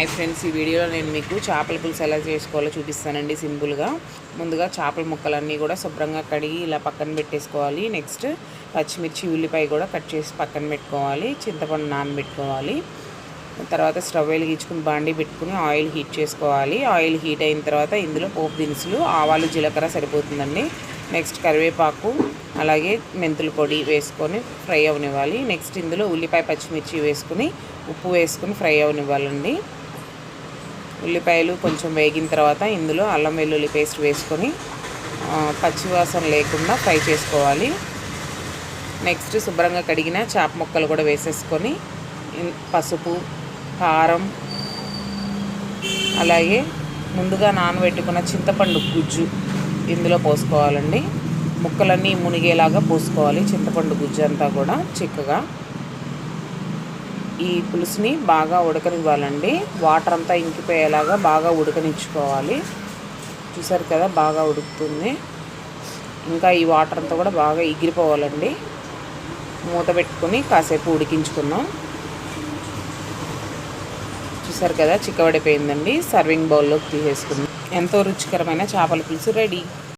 Hi friends, ఈ వీడియోలో నేను మీకు చేపల పులుసు ఎలా చేసుకోవాలో చూపిస్తానండి. సింపుల్గా ముందుగా చేపల ముక్కలన్నీ కూడా శుభ్రంగా కడిగి ఇలా పక్కన పెట్టేసుకోవాలి. నెక్స్ట్ పచ్చిమిర్చి, ఉల్లిపాయ కూడా కట్ చేసి పక్కన పెట్టుకోవాలి. చింతపండు నానబెట్టుకోవాలి. తర్వాత స్టవ్ వెలిగించుకుని బాండీ పెట్టుకుని ఆయిల్ హీట్ చేసుకోవాలి. ఆయిల్ హీట్ అయిన తర్వాత ఇందులో పోపు దినుసులు, ఆవాలు, జీలకర్ర సరిపోతుందండి. నెక్స్ట్ కరివేపాకు, అలాగే మెంతుల పొడి వేసుకొని ఫ్రై అవనివ్వాలి. నెక్స్ట్ ఇందులో ఉల్లిపాయ, పచ్చిమిర్చి వేసుకుని ఉప్పు వేసుకుని ఫ్రై అవనివ్వాలండి. ఉల్లిపాయలు కొంచెం వేగిన తర్వాత ఇందులో అల్లం వెల్లుల్లి పేస్ట్ వేసుకొని పచ్చివాసన లేకుండా ఫ్రై చేసుకోవాలి. నెక్స్ట్ శుభ్రంగా కడిగిన చేప ముక్కలు కూడా వేసేసుకొని పసుపు, కారం, అలాగే ముందుగా నానబెట్టుకున్న చింతపండు గుజ్జు ఇందులో పోసుకోవాలండి. ముక్కలన్నీ మునిగేలాగా పోసుకోవాలి. చింతపండు గుజ్జు అంతా కూడా చిక్కగా ఈ పులుసుని బాగా ఉడకనివ్వాలండి. వాటర్ అంతా ఇంకిపోయేలాగా బాగా ఉడకనిచ్చుకోవాలి. చూసారు కదా, బాగా ఉడుకుతుంది. ఇంకా ఈ వాటర్ అంతా కూడా బాగా ఎగిరిపోవాలండి. మూత పెట్టుకొని కాసేపు ఉడికించుకుందాం. చూసారు కదా, చిక్కబడిపోయిందండి. సర్వింగ్ బౌల్లోకి తీసేసుకుందాం. ఎంతో రుచికరమైన చేపల పులుసు రెడీ.